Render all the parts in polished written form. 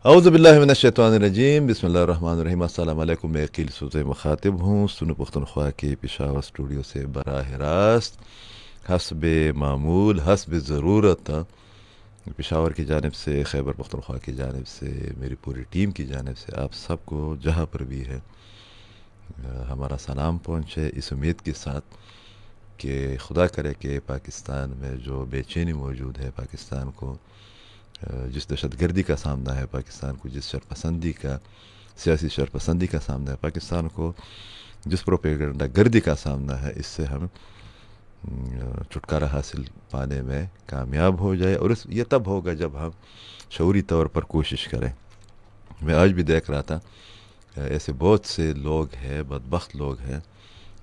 اعوذ باللہ من الشیطان الرجیم، بسم اللہ الرحمن الرحیم۔ السلام علیکم، میں عقیل سوز مخاطب ہوں سنو پختونخوا کے پشاور اسٹوڈیو سے براہ راست حسب معمول حسب ضرورت پشاور کی جانب سے، خیبر پختونخوا کی جانب سے، میری پوری ٹیم کی جانب سے آپ سب کو جہاں پر بھی ہے ہمارا سلام پہنچے، اس امید کے ساتھ کہ خدا کرے کہ پاکستان میں جو بے چینی موجود ہے، پاکستان کو جس دہشت گردی کا سامنا ہے، پاکستان کو جس شرپسندی کا، سیاسی شرپسندی کا سامنا ہے، پاکستان کو جس پروپیگنڈا گردی کا سامنا ہے، اس سے ہم چھٹکارا حاصل پانے میں کامیاب ہو جائے، اور یہ تب ہوگا جب ہم شعوری طور پر کوشش کریں۔ میں آج بھی دیکھ رہا تھا ایسے بہت سے لوگ ہیں، بدبخت لوگ ہیں،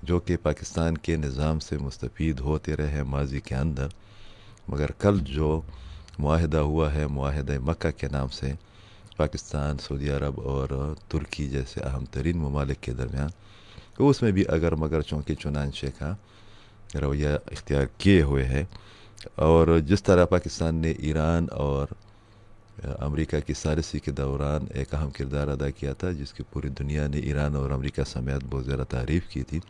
جو کہ پاکستان کے نظام سے مستفید ہوتے رہے ماضی کے اندر، مگر کل جو معاہدہ ہوا ہے، معاہدہ مکہ کے نام سے، پاکستان، سعودی عرب اور ترکی جیسے اہم ترین ممالک کے درمیان، تو اس میں بھی اگر مگر چونکہ چنانچہ کا رویہ اختیار کیے ہوئے ہے، اور جس طرح پاکستان نے ایران اور امریکہ کی ثالثی کے دوران ایک اہم کردار ادا کیا تھا، جس کی پوری دنیا نے ایران اور امریکہ سمیت بہت زیادہ تعریف کی تھی،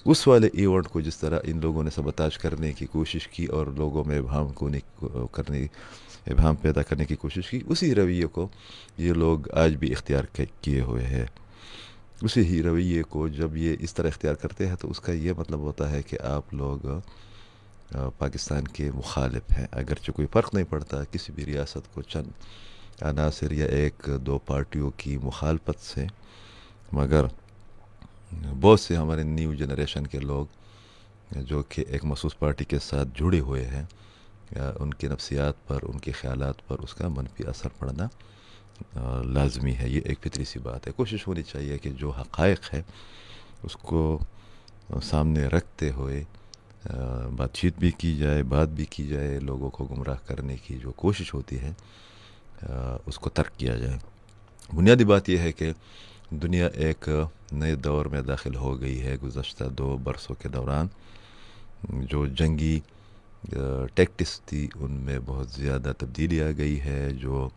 اس والے ایونٹ کو جس طرح ان لوگوں نے سبوتاژ کرنے کی کوشش کی اور لوگوں میں ابہام پیدا کرنے کی کوشش کی، اسی رویے کو یہ لوگ آج بھی اختیار کیے ہوئے ہیں۔ اسی ہی رویے کو جب یہ اس طرح اختیار کرتے ہیں تو اس کا یہ مطلب ہوتا ہے کہ آپ لوگ پاکستان کے مخالف ہیں، اگرچہ کوئی فرق نہیں پڑتا کسی بھی ریاست کو چند عناصر یا ایک دو پارٹیوں کی مخالفت سے، مگر بہت سے ہمارے نیو جنریشن کے لوگ جو کہ ایک مخصوص پارٹی کے ساتھ جڑے ہوئے ہیں، ان کی نفسیات پر، ان کے خیالات پر اس کا منفی اثر پڑنا لازمی ہے۔ یہ ایک فطری سی بات ہے۔ کوشش ہونی چاہیے کہ جو حقائق ہے اس کو سامنے رکھتے ہوئے بات چیت بھی کی جائے، بات بھی کی جائے، لوگوں کو گمراہ کرنے کی جو کوشش ہوتی ہے اس کو ترک کیا جائے۔ بنیادی بات یہ ہے کہ دنیا ایک نئے دور میں داخل ہو گئی ہے۔ گزشتہ 2 برسوں کے دوران جو جنگی ٹیکٹس تھی ان میں بہت زیادہ تبدیلی آ گئی ہے، جو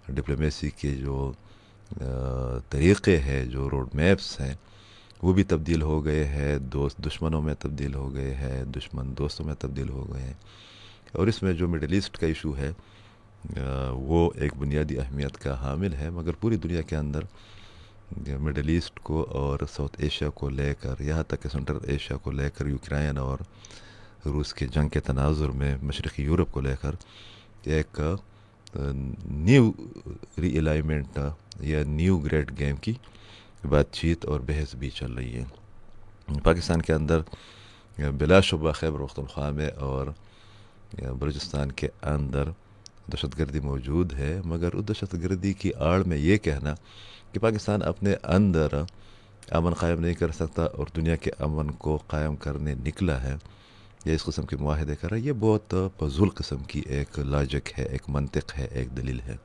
ڈپلومیسی کے جو طریقے ہیں، جو روڈ میپس ہیں، وہ بھی تبدیل ہو گئے ہیں، دوست دشمنوں میں تبدیل ہو گئے ہیں، دشمن دوستوں میں تبدیل ہو گئے ہیں، اور اس میں جو مڈل ایسٹ کا ایشو ہے وہ ایک بنیادی اہمیت کا حامل ہے، مگر پوری دنیا کے اندر مڈل ایسٹ کو اور ساؤتھ ایشیا کو لے کر، یہاں تک کہ سنٹرل ایشیا کو لے کر، یوکرائن اور روس کے جنگ کے تناظر میں مشرقی یورپ کو لے کر ایک نیو ری الائنمنٹ یا نیو گریٹ گیم کی بات چیت اور بحث بھی چل رہی ہے۔ پاکستان کے اندر بلا شبہ خیبر پختونخوا میں اور بلوچستان کے اندر دہشت گردی موجود ہے، مگر اس دہشت گردی کی آڑ میں یہ کہنا کہ پاکستان اپنے اندر امن قائم نہیں کر سکتا اور دنیا کے امن کو قائم کرنے نکلا ہے یا اس قسم کے معاہدے کر رہا ہے، یہ بہت فضول قسم کی ایک لاجک ہے، ایک منطق ہے، ایک دلیل ہے۔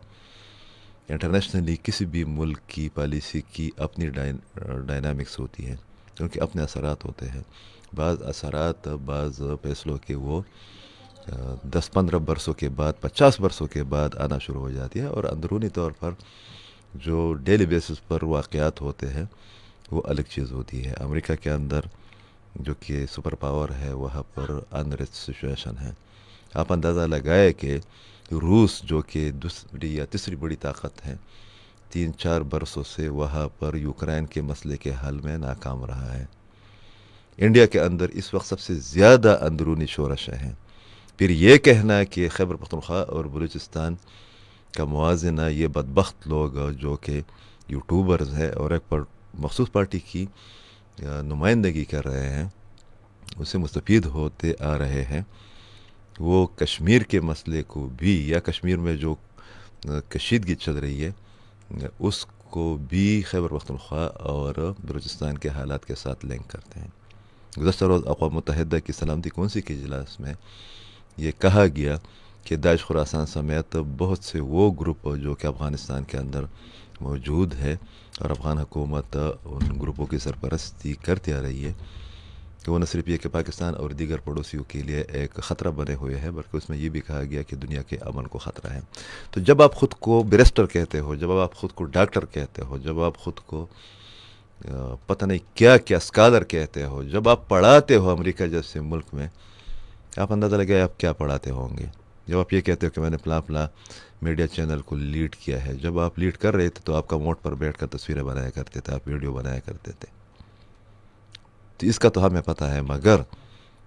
انٹرنیشنلی کسی بھی ملک کی پالیسی کی اپنی ڈائنامکس ہوتی ہے، ان کے اپنے اثرات ہوتے ہیں۔ بعض اثرات، بعض فیصلوں کے وہ 10-15 برسوں کے بعد، 50 برسوں کے بعد آنا شروع ہو جاتی ہے، اور اندرونی طور پر جو ڈیلی بیسس پر واقعات ہوتے ہیں وہ الگ چیز ہوتی ہے۔ امریکہ کے اندر جو کہ سپر پاور ہے، وہاں پر انریسٹ سچویشن ہے۔ آپ اندازہ لگائے کہ روس جو کہ دوسری یا تیسری بڑی طاقت ہے، 3-4 برسوں سے وہاں پر یوکرائن کے مسئلے کے حل میں ناکام رہا ہے۔ انڈیا کے اندر اس وقت سب سے زیادہ اندرونی شورشیں ہیں۔ پھر یہ کہنا کہ خیبر پختونخوا اور بلوچستان کا موازنہ یہ بدبخت لوگ جو کہ یوٹیوبرز ہیں اور ایک مخصوص پارٹی کی نمائندگی کر رہے ہیں، اس سے مستفید ہوتے آ رہے ہیں، وہ کشمیر کے مسئلے کو بھی، یا کشمیر میں جو کشیدگی چل رہی ہے اس کو بھی خیبر پختونخوا اور بلوچستان کے حالات کے ساتھ لنک کرتے ہیں۔ گزشتہ روز اقوام متحدہ کی سلامتی کونسل کے اجلاس میں یہ کہا گیا کہ داعش خراسان سمیت بہت سے وہ گروپ جو کہ افغانستان کے اندر موجود ہے اور افغان حکومت ان گروپوں کی سرپرستی کرتی آ رہی ہے، کہ وہ نہ صرف یہ کہ پاکستان اور دیگر پڑوسیوں کے لیے ایک خطرہ بنے ہوئے ہیں، بلکہ اس میں یہ بھی کہا گیا کہ دنیا کے امن کو خطرہ ہے۔ تو جب آپ خود کو بیرسٹر کہتے ہو، جب آپ خود کو ڈاکٹر کہتے ہو، جب آپ خود کو پتہ نہیں کیا کیا اسکالر کہتے ہو، جب آپ پڑھاتے ہو امریکہ جیسے ملک میں، آپ اندازہ لگائے آپ کیا پڑھاتے ہوں گے۔ جب آپ یہ کہتے ہو کہ میں نے فلاں فلاں میڈیا چینل کو لیڈ کیا ہے، جب آپ لیڈ کر رہے تھے تو آپ کا موڈ پر بیٹھ کر تصویریں بنایا کرتے تھے، آپ ویڈیو بنایا کرتے تھے، تو اس کا تو ہمیں پتہ ہے، مگر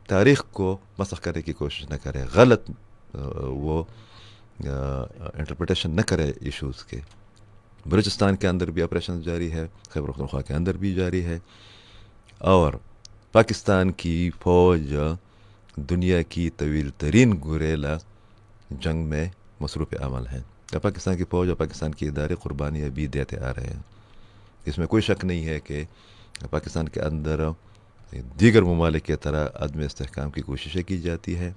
تاریخ کو مسخ کرنے کی کوشش نہ کرے، غلط وہ انٹرپریٹیشن نہ کرے ایشوز کے۔ بلوچستان کے اندر بھی آپریشن جاری ہے، خیبر پختونخوا کے اندر بھی جاری ہے، اور پاکستان کی فوج دنیا کی طویل ترین گوریلا جنگ میں مصروف عمل ہے۔ پاکستان کی فوج اور پاکستان کے ادارے قربانیاں بھی دیتے آ رہے ہیں، اس میں کوئی شک نہیں ہے کہ پاکستان کے اندر دیگر ممالک کی طرح عدم استحکام کی کوششیں کی جاتی ہے۔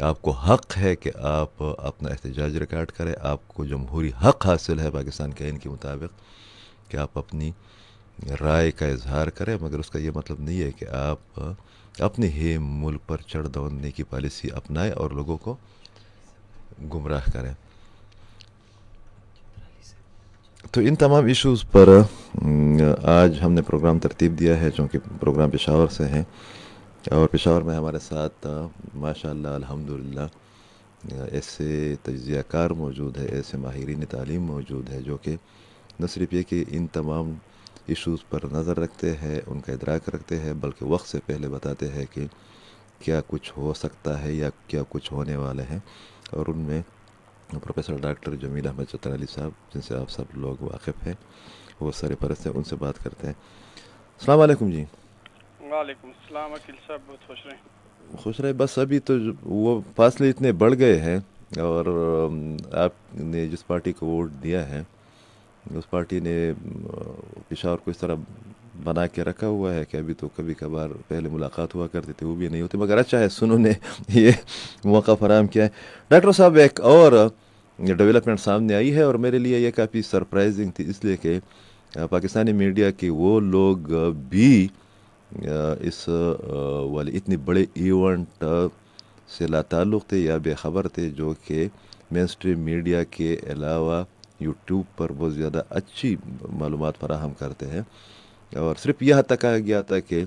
آپ کو حق ہے کہ آپ اپنا احتجاج ریکارڈ کریں، آپ کو جمہوری حق حاصل ہے پاکستان کے آئین کے مطابق کہ آپ اپنی رائے کا اظہار کریں، مگر اس کا یہ مطلب نہیں ہے کہ آپ اپنے ہی ملک پر چڑھ دوڑنے کی پالیسی اپنائیں اور لوگوں کو گمراہ کریں۔ تو ان تمام ایشوز پر آج ہم نے پروگرام ترتیب دیا ہے، چونکہ پروگرام پشاور سے ہیں، اور پشاور میں ہمارے ساتھ ماشاء اللہ الحمدللہ ایسے تجزیہ کار موجود ہے، ایسے ماہرین تعلیم موجود ہے جو کہ نہ صرف یہ کہ ان تمام ایشوز پر نظر رکھتے ہیں، ان کا ادراک رکھتے ہیں، بلکہ وقت سے پہلے بتاتے ہیں کہ کیا کچھ ہو سکتا ہے یا کیا کچھ ہونے والے ہیں۔ اور ان میں پروفیسر ڈاکٹر جمیل احمد چتر علی صاحب، جن سے آپ سب لوگ واقف ہیں، وہ سر پرست ہیں، ان سے بات کرتے ہیں۔ السلام علیکم جی۔ وعلیکم السلام عقیل صاحب، بہت خوش رہیں۔ خوش رہے، بس ابھی تو وہ فاصلے اتنے بڑھ گئے ہیں، اور آپ نے جس پارٹی کو ووٹ دیا ہے اس پارٹی نے پشاور کو اس طرح بنا کے رکھا ہوا ہے کہ ابھی تو کبھی کبھار پہلے ملاقات ہوا کرتی تھی، وہ بھی نہیں ہوتی، مگر اچھا ہے سنو نے یہ موقع فراہم کیا ہے۔ ڈاکٹر صاحب، ایک اور ڈیولپمنٹ سامنے آئی ہے اور میرے لیے یہ کافی سرپرائزنگ تھی، اس لیے کہ پاکستانی میڈیا کے وہ لوگ بھی اس والے اتنے بڑے ایونٹ سے لا تعلق تھے یا بے خبر تھے، جو کہ مین اسٹریم میڈیا کے علاوہ یوٹیوب پر بہت زیادہ اچھی معلومات فراہم کرتے ہیں، اور صرف یہ حد تک کہا گیا تھا کہ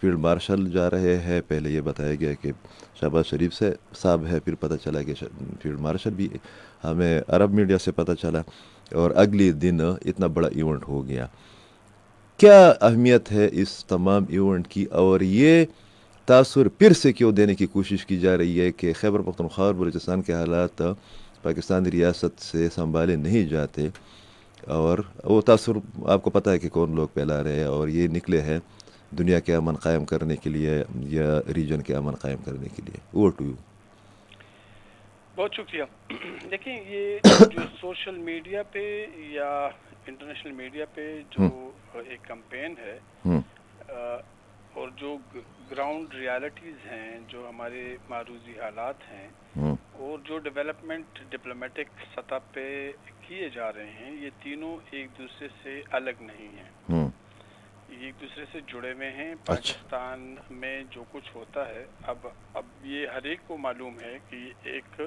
فیلڈ مارشل جا رہے ہیں، پہلے یہ بتایا گیا کہ شہباز شریف سے صاحب ہے، پھر پتہ چلا کہ فیلڈ مارشل بھی ہمیں عرب میڈیا سے پتہ چلا، اور اگلی دن اتنا بڑا ایونٹ ہو گیا۔ کیا اہمیت ہے اس تمام ایونٹ کی، اور یہ تاثر پھر سے کیوں دینے کی کوشش کی جا رہی ہے کہ خیبر پختونخوا اور بلوچستان کے حالات پاکستانی ریاست سے سنبھالے نہیں جاتے، اور وہ تاثر آپ کو پتہ ہے کہ کون لوگ پھیلا رہے ہیں، اور یہ نکلے ہیں دنیا کے امن قائم کرنے کے لیے یا ریجن کے امن قائم کرنے کے لیے۔ Over to you. بہت شکریہ۔ دیکھیں، یہ جو سوشل میڈیا پہ یا انٹرنیشنل میڈیا پہ جو ایک کمپین ہے، اور جو گراؤنڈ ریالٹیز ہیں، جو ہمارے معروضی حالات ہیں، اور جو ڈیولپمنٹ ڈپلومیٹک سطح پہ کیے جا رہے ہیں، یہ تینوں ایک دوسرے سے الگ نہیں ہیں، یہ ایک دوسرے سے جڑے ہوئے ہیں۔ پاکستان میں جو کچھ ہوتا ہے، اب یہ ہر ایک کو معلوم ہے کہ یہ ایک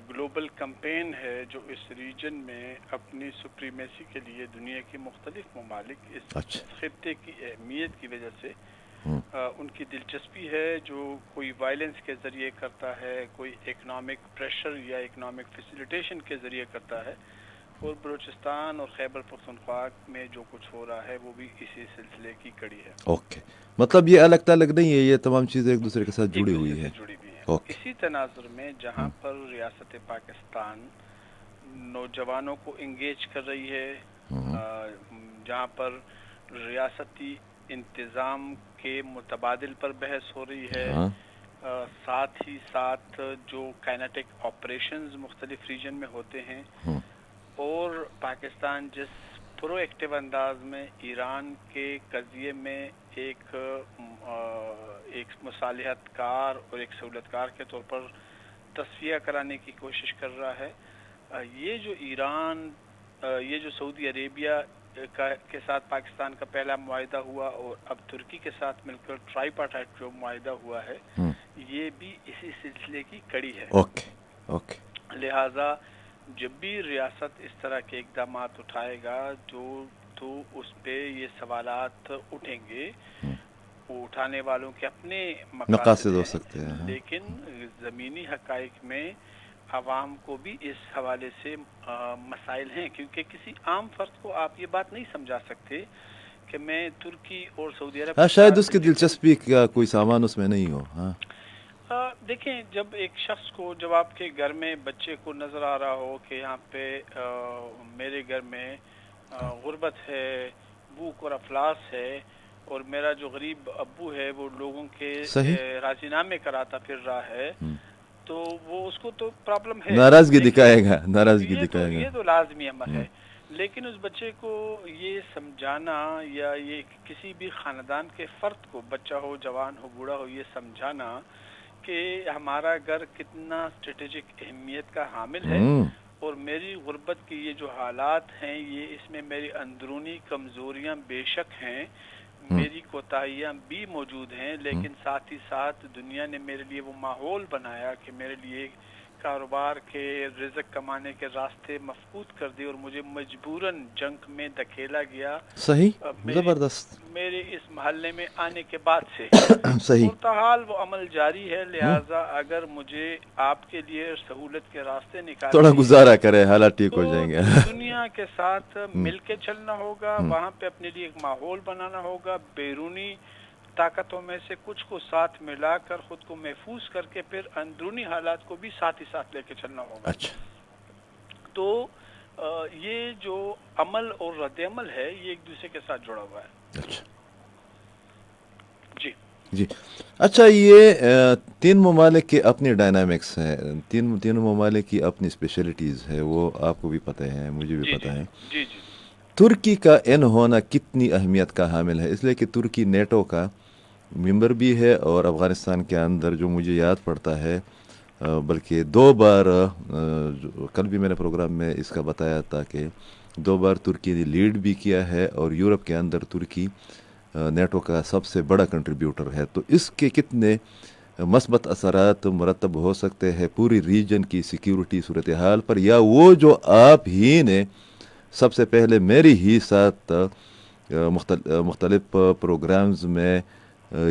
گلوبل کمپین ہے جو اس ریجن میں اپنی سپریمیسی کے لیے دنیا کے مختلف ممالک اس خطے کی اہمیت کی وجہ سے ان کی دلچسپی ہے، جو کوئی وائلنس کے ذریعے کرتا ہے، کوئی اکنامک پریشر یا اکنامک فیسیلیٹیشن کے ذریعے کرتا ہے، اور بلوچستان اور خیبر پختونخوا میں جو کچھ ہو رہا ہے وہ بھی اسی سلسلے کی کڑی ہے۔ اوکے، مطلب یہ الگ تلگ نہیں ہے، یہ تمام چیزیں ایک دوسرے کے ساتھ جڑی ایک دوسرے ہوئی سے ہیں۔ جڑی ہوئی ہیں۔ اوکے۔ اسی تناظر میں جہاں پر ریاست پاکستان نوجوانوں کو انگیج کر رہی ہے، جہاں پر ریاستی انتظام کے متبادل پر بحث ہو رہی ہے، ساتھ ہی ساتھ جو کائنیٹک آپریشنز مختلف ریجن میں ہوتے ہیں، اور پاکستان جس پرو ایکٹیو انداز میں ایران کے قضیے میں ایک مصالحت کار اور ایک سہولت کار کے طور پر تصفیہ کرانے کی کوشش کر رہا ہے، یہ جو ایران، یہ جو سعودی عربیہ کے ساتھ پاکستان کا پہلا معاہدہ ہوا اور اب ترکی کے ساتھ مل کر ٹرائی پارٹائٹ جو معاہدہ ہوا ہے یہ بھی اسی سلسلے کی کڑی ہے. لہذا جب بھی ریاست اس طرح کے اقدامات اٹھائے گا تو اس پہ یہ سوالات اٹھیں گے. وہ اٹھانے والوں کے اپنے مقاصد ہو سکتے ہیں لیکن زمینی حقائق میں عوام کو بھی اس حوالے سے مسائل ہیں کیونکہ کسی عام فرد کو آپ یہ بات نہیں سمجھا سکتے کہ میں ترکی اور سعودی عرب شاید اس کی دلچسپی کا کوئی سامان اس میں نہیں ہو. دیکھیں جب ایک شخص کو جب آپ کے گھر میں بچے کو نظر آ رہا ہو کہ یہاں پہ میرے گھر میں غربت ہے, بھوک اور افلاس ہے اور میرا جو غریب ابو ہے وہ لوگوں کے راضی نامے کراتا پھر رہا ہے تو وہ اس کو تو پرابلم ہے, ناراضگی دکھائے گا, ناراضگی دکھائے گا, یہ تو لازمی عمل ہے. لیکن اس بچے کو یہ سمجھانا یا یہ کسی بھی خاندان کے فرد کو بچہ ہو جوان ہو بوڑھا ہو یہ سمجھانا کہ ہمارا گھر کتنا اسٹریٹجک اہمیت کا حامل ہے اور میری غربت کی یہ جو حالات ہیں یہ اس میں میری اندرونی کمزوریاں بے شک ہیں, میری کوتاہیاں بھی موجود ہیں لیکن ساتھ ہی ساتھ دنیا نے میرے لیے وہ ماحول بنایا کہ میرے لیے کاروبار کے رزق کمانے کے راستے مفقود کر دیے اور مجھے مجبوراً جنگ میں دھکیلا گیا. صحیح, زبردست. میرے اس محلے میں آنے کے بعد سے صحیح, تاحال وہ عمل جاری ہے. لہٰذا اگر مجھے آپ کے لیے سہولت کے راستے نکالنے تھوڑا گزارا کرے حالات ٹھیک ہو جائیں گے. دنیا کے ساتھ مل کے چلنا ہوگا, وہاں پہ اپنے لیے ایک ماحول بنانا ہوگا, بیرونی طاقتوں میں سے کچھ کو ساتھ ملا کر خود کو محفوظ کر کے پھر اندرونی حالات کو بھی ساتھ ہی ساتھ لے کے چلنا ہوگا. تو یہ جو عمل اور رد عمل ہے یہ ایک دوسرے کے ساتھ جڑا ہوا ہے. جی اچھا, یہ تین ممالک کے اپنی ڈائنامکس ہیں, تینوں ممالک کی اپنی اسپیشلٹیز ہے, وہ آپ کو بھی پتہ ہے مجھے بھی پتہ ہے. ترکی کا ان ہونا کتنی اہمیت کا حامل ہے, اس لیے کہ ترکی نیٹو کا ممبر بھی ہے اور افغانستان کے اندر جو مجھے یاد پڑتا ہے بلکہ 2 بار, کل بھی میں نے پروگرام میں اس کا بتایا تھا کہ 2 بار ترکی نے لیڈ بھی کیا ہے اور یورپ کے اندر ترکی نیٹو کا سب سے بڑا کنٹریبیوٹر ہے. تو اس کے کتنے مثبت اثرات مرتب ہو سکتے ہیں پوری ریجن کی سیکیورٹی صورتحال پر, یا وہ جو آپ ہی نے سب سے پہلے میری ہی ساتھ مختلف پروگرامز میں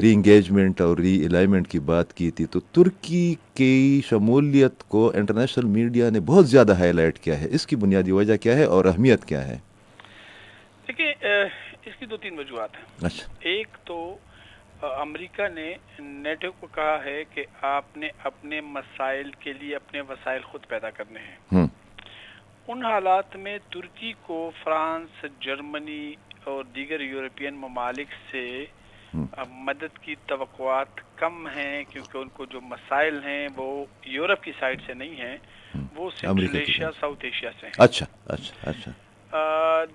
ری انگیجمنٹ اور ری الائنمنٹ کی بات کی تھی, تو ترکی کی شمولیت کو انٹرنیشنل میڈیا نے بہت زیادہ ہائی لائٹ کیا ہے. اس کی بنیادی وجہ کیا ہے اور اہمیت کیا ہے؟ دیکھیے اس کی 2-3 وجوہات ہیں. ایک تو امریکہ نے نیٹو کو کہا ہے کہ آپ نے اپنے مسائل کے لیے اپنے وسائل خود پیدا کرنے ہیں. ان حالات میں ترکی کو فرانس, جرمنی اور دیگر یورپین ممالک سے مدد کی توقعات کم ہیں کیونکہ ان کو جو مسائل ہیں وہ یورپ کی سائڈ سے نہیں ہیں, وہ سینٹرل ایشیا, ساؤتھ ایشیا سے ہیں. اچھا.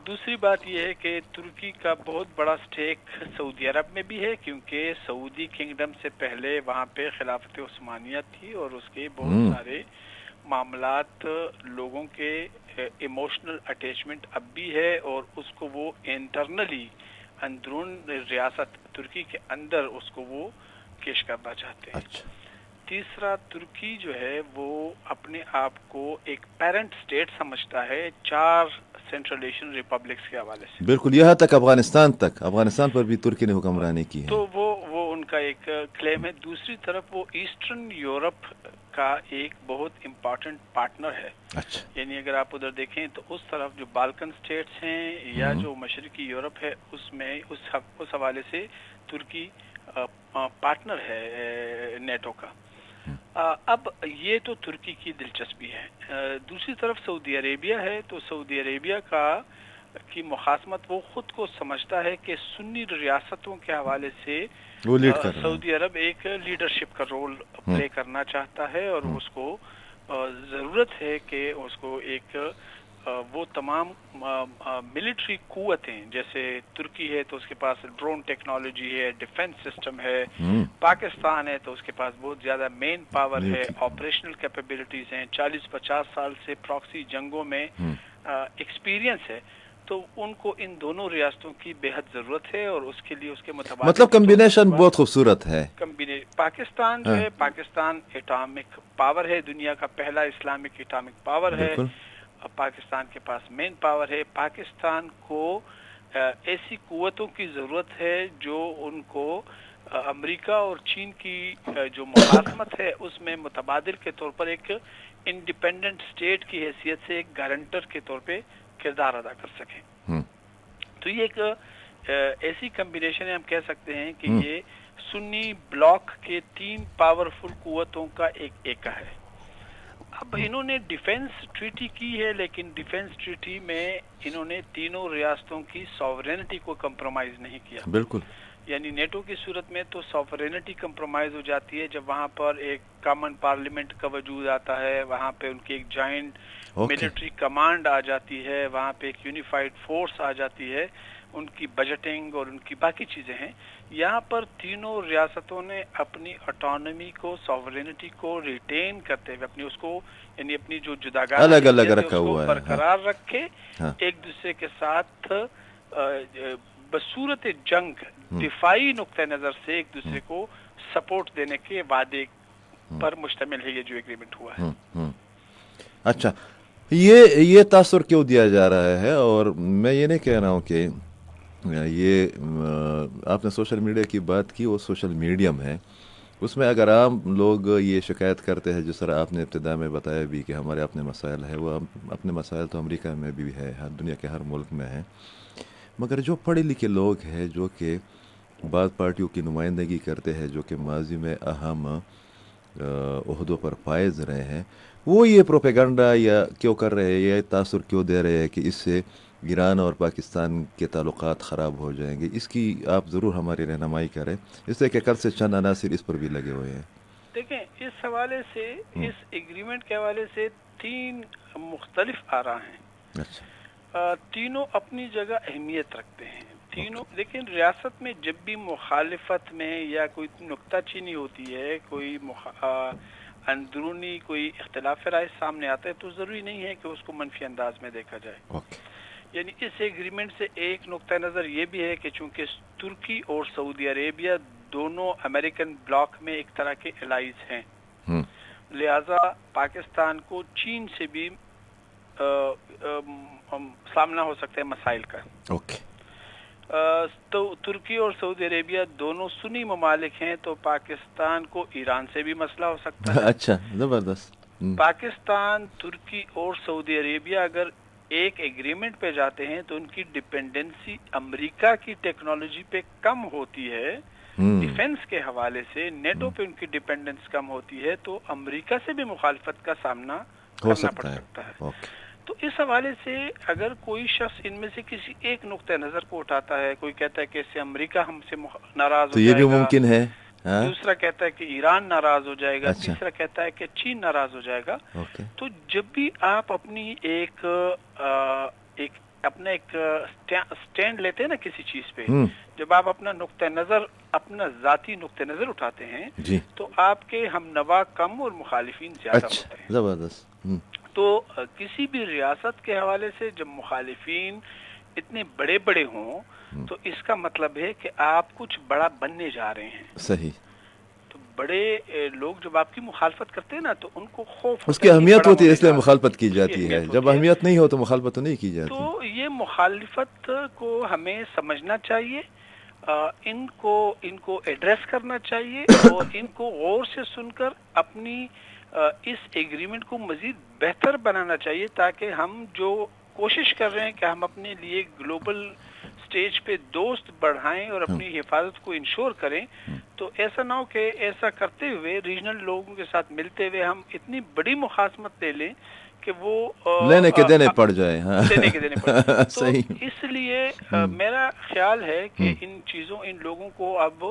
دوسری بات یہ ہے کہ ترکی کا بہت بڑا سٹیک سعودی عرب میں بھی ہے کیونکہ سعودی کنگڈم سے پہلے وہاں پہ خلافت عثمانیہ تھی اور اس کے بہت سارے معاملات لوگوں کے ایموشنل اٹیچمنٹ اب بھی ہے اور اس کو وہ انٹرنلی اندرون ریاست ترکی کے اندر اس کو وہ کیش کرنا چاہتے ہیں. تیسرا, ترکی جو ہے وہ اپنے آپ کو ایک پیرنٹ سٹیٹ سمجھتا ہے 4 سینٹرل ایشین ریپبلکس کے حوالے سے, بالکل یہاں تک افغانستان پر بھی ترکی نے حکمرانی کی ہے. تو وہ ان کا ایک کلیم ہے. دوسری طرف وہ ایسٹرن یورپ کا ایک بہت امپورٹنٹ پارٹنر ہے. یعنی اگر آپ ادھر دیکھیں تو اس طرف جو بالکن سٹیٹس ہیں یا جو مشرقی یورپ ہے اس میں اس حوالے سے ترکی پارٹنر ہے نیٹو کا. اب یہ تو ترکی کی دلچسپی ہے. دوسری طرف سعودی عربیہ ہے, تو سعودی عربیہ کی مخاصمت وہ خود کو سمجھتا ہے کہ سنی ریاستوں کے حوالے سے سعودی عرب ایک لیڈرشپ کا رول پلے کرنا چاہتا ہے اور اس کو ضرورت ہے کہ اس کو ایک وہ تمام ملٹری قوتیں, جیسے ترکی ہے تو اس کے پاس ڈرون ٹیکنالوجی ہے, ڈیفنس سسٹم ہے, پاکستان ہے تو اس کے پاس بہت زیادہ مین پاور ہے, آپریشنل کیپیبلٹیز ہیں, 40-50 سال سے پراکسی جنگوں میں ایکسپیرینس ہے, تو ان کو ان دونوں ریاستوں کی بےحد ضرورت ہے اور اس کے لیے اس کے متبادل مطلب کمبینیشن بہت خوبصورت ہے. پاکستان جو ہے، پاکستان ایٹامک پاور ہے، دنیا کا پہلا اسلامک ایٹامک پاور ہے. پاکستان کے پاس مین پاور ہے. پاکستان کو ایسی قوتوں کی ضرورت ہے جو ان کو امریکہ اور چین کی جو مخاصمت ہے اس میں متبادل کے طور پر ایک انڈیپینڈنٹ اسٹیٹ کی حیثیت سے ایک گارنٹر کے طور پہ کردار ادا کر سکیں. تو یہ ایک ایسی کمبینیشن ہے، ہم کہہ سکتے ہیں کہ یہ سنی بلاک کے 3 پاورفل قوتوں کا ایک ایکا ہے. اب انہوں نے ڈیفنس ٹریٹی کی ہے، لیکن ڈیفنس ٹریٹی میں انہوں نے تینوں ریاستوں کی ساورینٹی کو کمپرومائز نہیں کیا. بالکل. یعنی نیٹو کی صورت میں تو ساورینٹی کمپرومائز ہو جاتی ہے جب وہاں پر ایک کامن پارلیمنٹ کا وجود آتا ہے، وہاں پہ ان کی ایک جوائنٹ ملٹری کمانڈ آ جاتی ہے، وہاں پہ ایک یونیفائڈ فورس آ جاتی ہے، ان کی بجٹنگ اور ان کی باقی چیزیں ہیں. یہاں پر تینوں ریاستوں نے اپنی آٹونومی کو، ساورینٹی کو ریٹین کرتے ہوئے اپنی اس کو، یعنی اپنی جو جداگانہ الگ الگ رکھا ہوا ہے، برقرار رکھے، ایک دوسرے کے ساتھ بصورت جنگ دفاعی نقطہ نظر سے ایک دوسرے کو سپورٹ دینے کے وعدے پر مشتمل ہے یہ جو ایگریمنٹ ہوا ہے. اچھا، یہ تاثر کیوں دیا جا رہا ہے؟ اور میں یہ نہیں کہہ رہا ہوں کہ یہ آپ نے سوشل میڈیا کی بات کی، وہ سوشل میڈیم ہے، اس میں اگر عام لوگ یہ شکایت کرتے ہیں، جس طرح آپ نے ابتدا میں بتایا بھی کہ ہمارے اپنے مسائل ہیں، وہ اپنے مسائل تو امریکہ میں بھی ہے، ہر دنیا کے ہر ملک میں ہیں، مگر جو پڑھے لکھے لوگ ہیں جو کہ بعض پارٹیوں کی نمائندگی کرتے ہیں، جو کہ ماضی میں اہم عہدوں پر فائز رہے ہیں، وہ یہ پروپیگنڈا یا کیوں کر رہے ہیں، یہ تاثر کیوں دے رہے ہیں کہ اس سے ایران اور پاکستان کے تعلقات خراب ہو جائیں گے؟ اس کی آپ ضرور ہماری رہنمائی کریں، اس لیے کہ کل سے چند عناصر اس پر بھی لگے ہوئے ہیں. دیکھیں، اس حوالے سے اس ایگریمنٹ کے حوالے سے 3 مختلف آراء ہیں. اچھا. تینوں اپنی جگہ اہمیت رکھتے ہیں. تینوں لیکن ریاست میں جب بھی مخالفت میں یا کوئی نکتہ چینی ہوتی ہے، کوئی اندرونی کوئی اختلاف رائے سامنے آتا ہے، تو ضروری نہیں ہے کہ اس کو منفی انداز میں دیکھا جائے. یعنی اس ایگریمنٹ سے ایک نقطہ نظر یہ بھی ہے کہ چونکہ ترکی اور سعودی عربیہ دونوں امریکن بلاک میں ایک طرح کے الائز ہیں، لہذا پاکستان کو چین سے بھی سامنا ہو سکتا ہے مسائل کا. تو ترکی اور سعودی عربیہ دونوں سنی ممالک ہیں، تو پاکستان کو ایران سے بھی مسئلہ ہو سکتا ہے. اچھا، زبردست. پاکستان، ترکی اور سعودی عربیہ اگر ایک ایگریمنٹ پہ جاتے ہیں تو ان کی ڈپینڈنسی امریکہ کی ٹیکنالوجی پہ کم ہوتی ہے، ڈیفنس کے حوالے سے نیٹو پہ ان کی ڈپینڈنس کم ہوتی ہے، تو امریکہ سے بھی مخالفت کا سامنا کرنا پڑ سکتا ہے. تو اس حوالے سے اگر کوئی شخص ان میں سے کسی ایک نقطہ نظر کو اٹھاتا ہے، کوئی کہتا ہے کہ اس سے امریکہ ہم سے ناراض ہو تو جائے یہ گا، بھی ممکن ہے. دوسرا کہتا ہے کہ ایران ناراض ہو جائے گا، تیسرا کہتا ہے کہ چین ناراض ہو جائے گا. تو جب بھی آپ اپنی ایک اپنا ایک سٹینڈ لیتے ہیں نا کسی چیز پہ، جب آپ اپنا نقطہ نظر، اپنا ذاتی نقطہ نظر اٹھاتے ہیں، تو آپ کے ہم نوا کم اور مخالفین زیادہ ہوتے ہیں. زبردست. تو کسی بھی ریاست کے حوالے سے جب مخالفین اتنے بڑے بڑے ہوں تو اس کا مطلب ہے کہ آپ کچھ بڑا بننے جا رہے ہیں. صحیح. تو بڑے لوگ جب آپ کی مخالفت کرتے ہیں نا تو ان کو خوف، اس کی اہمیت ہوتی ہے، اس لیے مخالفت کی جاتی ہے. جب اہمیت نہیں ہو تو مخالفت تو نہیں کی جاتی. تو یہ مخالفت کو ہمیں سمجھنا چاہیے، ان کو ایڈریس کرنا چاہیے، اور ان کو غور سے سن کر اپنی اس ایگریمنٹ کو مزید بہتر بنانا چاہیے، تاکہ ہم جو کوشش کر رہے ہیں کہ ہم اپنے لیے گلوبل سٹیج پہ دوست بڑھائیں اور اپنی حفاظت کو انشور کریں، تو ایسا نہ ہو کہ ایسا کرتے ہوئے ریجنل لوگوں کے ساتھ ملتے ہوئے ہم اتنی بڑی مخاصمت لے لیں کہ وہ لینے کے دینے پڑ جائے. تو اس لیے میرا خیال ہے کہ ان چیزوں، ان لوگوں کو اب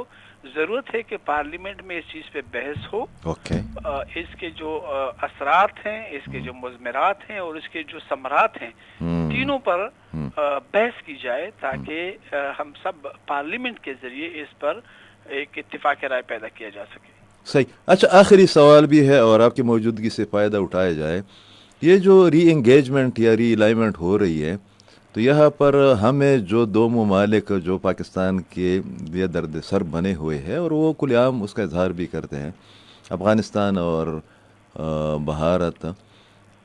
ضرورت ہے کہ پارلیمنٹ میں اس چیز پہ بحث ہو. اس کے جو اثرات ہیں، اس کے جو مضمرات ہیں اور اس کے جو ثمرات ہیں، تینوں پر بحث کی جائے، تاکہ ہم سب پارلیمنٹ کے ذریعے اس پر ایک اتفاق رائے پیدا کیا جا سکے. صحیح. اچھا، آخری سوال بھی ہے اور آپ کی موجودگی سے فائدہ اٹھایا جائے. یہ جو ری انگیجمنٹ یا ری الائنمنٹ ہو رہی ہے، تو یہاں پر ہمیں جو دو ممالک جو پاکستان کے لیے درد سر بنے ہوئے ہیں اور وہ کھلے عام اس کا اظہار بھی کرتے ہیں، افغانستان اور بھارت،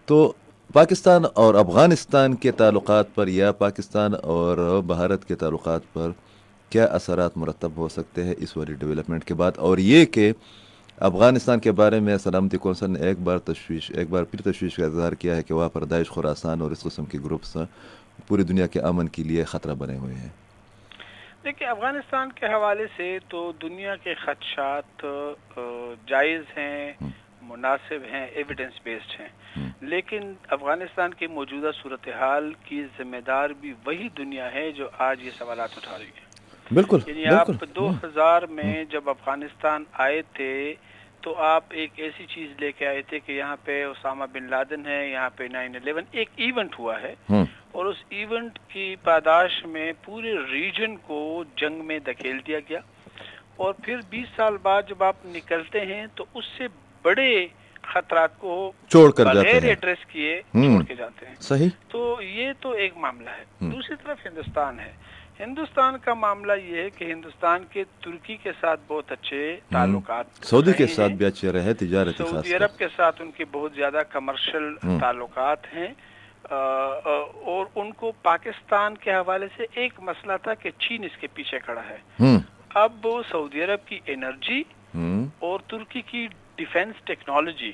تو پاکستان اور افغانستان کے تعلقات پر یا پاکستان اور بھارت کے تعلقات پر کیا اثرات مرتب ہو سکتے ہیں اس والی ڈیولپمنٹ کے بعد، اور یہ کہ افغانستان کے بارے میں سلامتی کونسل نے ایک بار پھر تشویش کا اظہار کیا ہے کہ وہاں پر داعش، خراسان اور اس قسم کے گروپس پوری دنیا کے امن کے لیے خطرہ بنے ہوئے ہیں؟ دیکھیے، افغانستان کے حوالے سے تو دنیا کے خدشات جائز ہیں، مناسب ہیں، ایویڈنس بیسڈ ہیں، لیکن افغانستان کی موجودہ صورتحال کی ذمہ دار بھی وہی دنیا ہے جو آج یہ سوالات اٹھا رہی ہے۔ بالکل یعنی بالکل۔ آپ 2000 میں جب افغانستان آئے تھے تو آپ ایک ایسی چیز لے کے آئے تھے کہ یہاں پہ اسامہ بن لادن ہے، یہاں پہ 9/11 ایک ایونٹ ہوا ہے، اور اس ایونٹ کی پاداش میں پورے ریجن کو جنگ میں دھکیل دیا گیا، اور پھر 20 سال بعد جب آپ نکلتے ہیں تو اس سے بڑے خطرات کو چھوڑ کر جاتے بغیر ہیں۔ ایڈریس کیے چھوڑ کے جاتے ہیں۔ صحیح۔ تو یہ تو ایک معاملہ ہے۔ دوسری طرف ہندوستان ہے۔ ہندوستان کا معاملہ یہ ہے کہ ہندوستان کے ترکی کے ساتھ بہت اچھے تعلقات سعودی کے رہے ساتھ ہیں، بھی اچھے رہے، تجارتی خاص سعودی کر۔ عرب کے ساتھ ان کے بہت زیادہ کمرشل تعلقات ہیں، اور ان کو پاکستان کے حوالے سے ایک مسئلہ تھا کہ چین اس کے پیچھے کھڑا ہے۔ اب سعودی عرب کی انرجی اور ترکی کی ڈیفنس ٹیکنالوجی،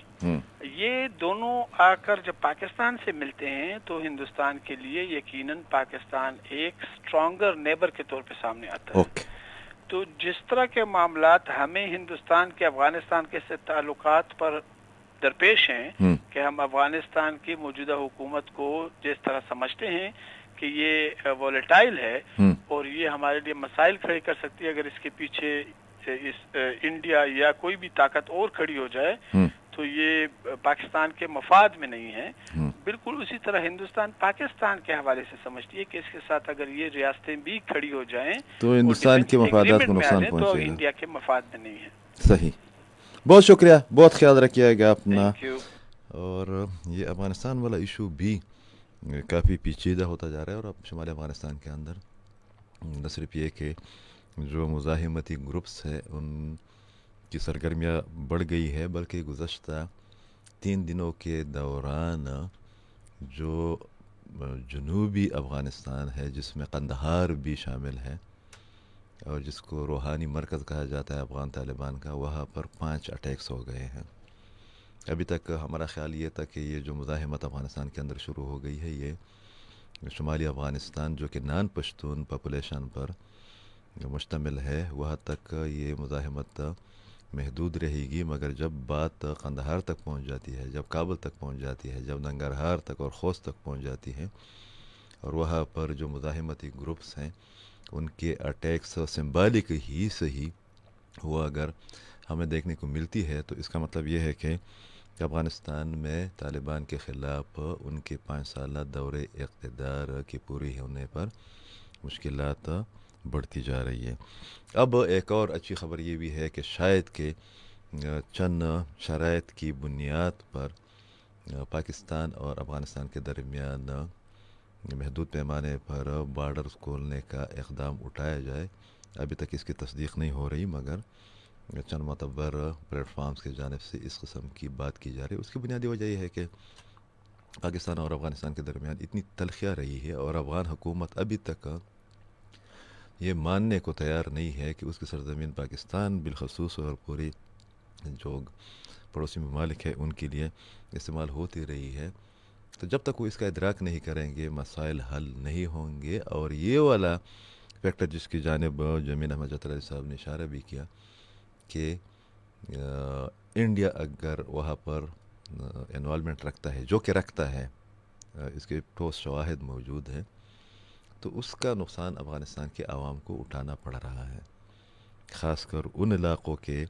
یہ دونوں آ کر جب پاکستان سے ملتے ہیں تو ہندوستان کے لیے یقیناً پاکستان ایک اسٹرانگر نیبر کے طور پہ سامنے آتا ہے۔ تو جس طرح کے معاملات ہمیں ہندوستان کے افغانستان کے سے تعلقات پر درپیش ہیں کہ ہم افغانستان کی موجودہ حکومت کو جس طرح سمجھتے ہیں کہ یہ وولیٹائل ہے اور یہ ہمارے لیے مسائل کھڑے کر سکتی ہے اگر اس کے پیچھے انڈیا یا کوئی بھی طاقت اور کھڑی ہو جائے تو یہ پاکستان کے مفاد میں نہیں ہے، بالکل اسی طرح ہندوستان پاکستان کے حوالے سے سمجھتی ہے کہ اس کے ساتھ اگر یہ ریاستیں بھی کھڑی ہو جائیں تو ہندوستان کے مفادات کو نقصان تو پہنچے گا۔ انڈیا کے مفاد میں نہیں ہے۔ صحیح، بہت شکریہ، بہت خیال رکھیے گا اپنا۔ Thank you. اور یہ افغانستان والا ایشو بھی کافی پیچیدہ ہوتا جا رہا ہے، اور اب شمالی افغانستان کے اندر نہ صرف یہ کہ جو مزاحمتی گروپس ہیں ان کی سرگرمیاں بڑھ گئی ہے، بلکہ گزشتہ 3 دنوں کے دوران جو جنوبی افغانستان ہے جس میں قندھار بھی شامل ہے اور جس کو روحانی مرکز کہا جاتا ہے افغان طالبان کا، وہاں پر 5 اٹیکس ہو گئے ہیں۔ ابھی تک ہمارا خیال یہ تھا کہ یہ جو مزاحمت افغانستان کے اندر شروع ہو گئی ہے، یہ شمالی افغانستان جو کہ نان پشتون پاپولیشن پر مشتمل ہے وہاں تک یہ مزاحمت محدود رہے گی، مگر جب بات قندھار تک پہنچ جاتی ہے، جب کابل تک پہنچ جاتی ہے، جب ننگرہار تک اور خوست تک پہنچ جاتی ہے، اور وہاں پر جو مزاحمتی گروپس ہیں ان کے اٹیکس سمبالک ہی صحیح وہ اگر ہمیں دیکھنے کو ملتی ہے، تو اس کا مطلب یہ ہے کہ افغانستان میں طالبان کے خلاف ان کے 5 سالہ دور اقتدار کی پوری ہونے پر مشکلات بڑھتی جا رہی ہے۔ اب ایک اور اچھی خبر یہ بھی ہے کہ شاید کہ چند شرائط کی بنیاد پر پاکستان اور افغانستان کے درمیان محدود پیمانے پر بارڈرز کھولنے کا اقدام اٹھایا جائے۔ ابھی تک اس کی تصدیق نہیں ہو رہی، مگر چند معتبر پلیٹ فارمز کی جانب سے اس قسم کی بات کی جا رہی ہے۔ اس کی بنیادی وجہ یہ ہے کہ پاکستان اور افغانستان کے درمیان اتنی تلخیاں رہی ہے اور افغان حکومت ابھی تک یہ ماننے کو تیار نہیں ہے کہ اس کی سرزمین پاکستان بالخصوص اور پوری جو پڑوسی ممالک ہے ان کے لیے استعمال ہوتی رہی ہے۔ تو جب تک وہ اس کا ادراک نہیں کریں گے مسائل حل نہیں ہوں گے، اور یہ والا فیکٹر جس کی جانب جمیل احمد جترائی صاحب نے اشارہ بھی کیا کہ انڈیا اگر وہاں پر انوالومنٹ رکھتا ہے، جو کہ رکھتا ہے، اس کے ٹھوس شواہد موجود ہیں، تو اس کا نقصان افغانستان کے عوام کو اٹھانا پڑ رہا ہے، خاص کر ان علاقوں کے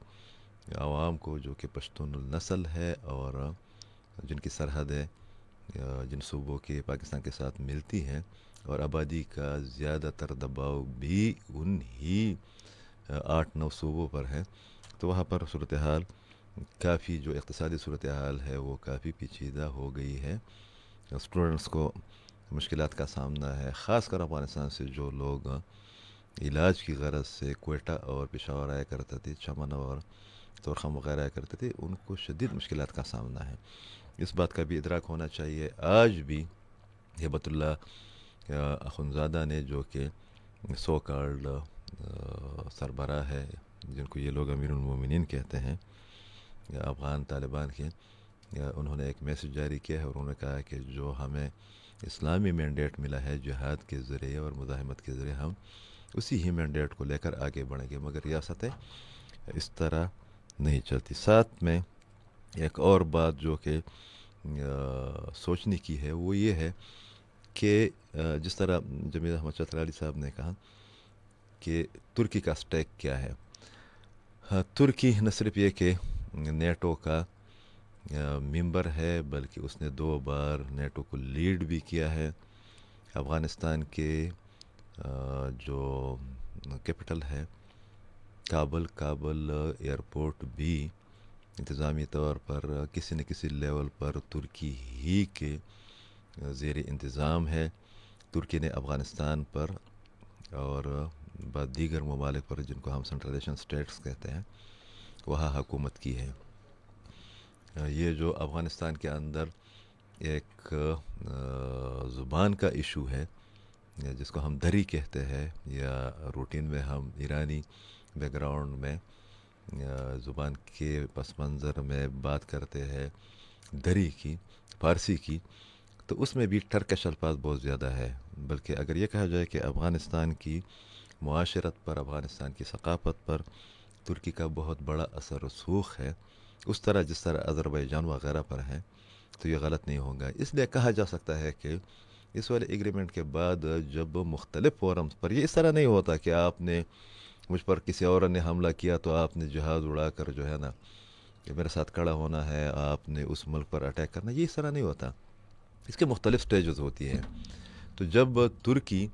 عوام کو جو کہ پشتون النسل ہے اور جن کی سرحدیں جن صوبوں کے پاکستان کے ساتھ ملتی ہیں، اور آبادی کا زیادہ تر دباؤ بھی ان ہی 8-9 صوبوں پر ہے۔ تو وہاں پر صورتحال کافی، جو اقتصادی صورتحال ہے وہ کافی پیچیدہ ہو گئی ہے۔ اسٹوڈنٹس کو مشکلات کا سامنا ہے، خاص کر افغانستان سے جو لوگ علاج کی غرض سے کوئٹہ اور پشاور آیا کرتے تھے، چمن اور تورخم وغیرہ آیا کرتے تھے، ان کو شدید مشکلات کا سامنا ہے. اس بات کا بھی ادراک ہونا چاہیے. آج بھی ہبت اللہ اخنزادہ نے، جو کہ سو کالڈ سربراہ ہے، جن کو یہ لوگ امیر المومنین کہتے ہیں افغان طالبان کے، انہوں نے ایک میسج جاری کیا ہے اور انہوں نے کہا کہ جو ہمیں اسلامی مینڈیٹ ملا ہے جہاد کے ذریعے اور مزاحمت کے ذریعے، ہم اسی ہی مینڈیٹ کو لے کر آگے بڑھیں گے، مگر ریاستیں اس طرح نہیں چلتی. ساتھ میں ایک اور بات جو کہ سوچنے کی ہے وہ یہ ہے کہ جس طرح جمیل احمد چترالی صاحب نے کہا کہ ترکی کا سٹیک کیا ہے. ترکی نہ صرف یہ کہ نیٹو کا ممبر ہے، بلکہ اس نے 2 بار نیٹو کو لیڈ بھی کیا ہے. افغانستان کے جو کیپٹل ہے کابل ایئرپورٹ بھی انتظامی طور پر کسی نہ کسی لیول پر ترکی ہی کے زیر انتظام ہے. ترکی نے افغانستان پر اور بعد دیگر ممالک پر، جن کو ہم سنٹرل ایشین اسٹیٹس کہتے ہیں، وہاں حکومت کی ہے. یہ جو افغانستان کے اندر ایک زبان کا ایشو ہے، جس کو ہم دری کہتے ہیں، یا روٹین میں ہم ایرانی بیک گراؤنڈ میں زبان کے پس منظر میں بات کرتے ہیں دری کی، فارسی کی، تو اس میں بھی ٹرکش الفاظ بہت زیادہ ہے. بلکہ اگر یہ کہا جائے کہ افغانستان کی معاشرت پر، افغانستان کی ثقافت پر ترکی کا بہت بڑا اثر رسوخ ہے، اس طرح جس طرح آذربائیجان وغیرہ پر ہے، تو یہ غلط نہیں ہوگا. اس لیے کہا جا سکتا ہے کہ اس والے ایگریمنٹ کے بعد جب مختلف فورمز پر، یہ اس طرح نہیں ہوتا کہ آپ نے مجھ پر کسی اور نے حملہ کیا تو آپ نے جہاز اڑا کر جو ہے نا کہ میرے ساتھ کھڑا ہونا ہے، آپ نے اس ملک پر اٹیک کرنا، یہ اس طرح نہیں ہوتا. اس کے مختلف سٹیجز ہوتی ہیں. تو جب ترکی،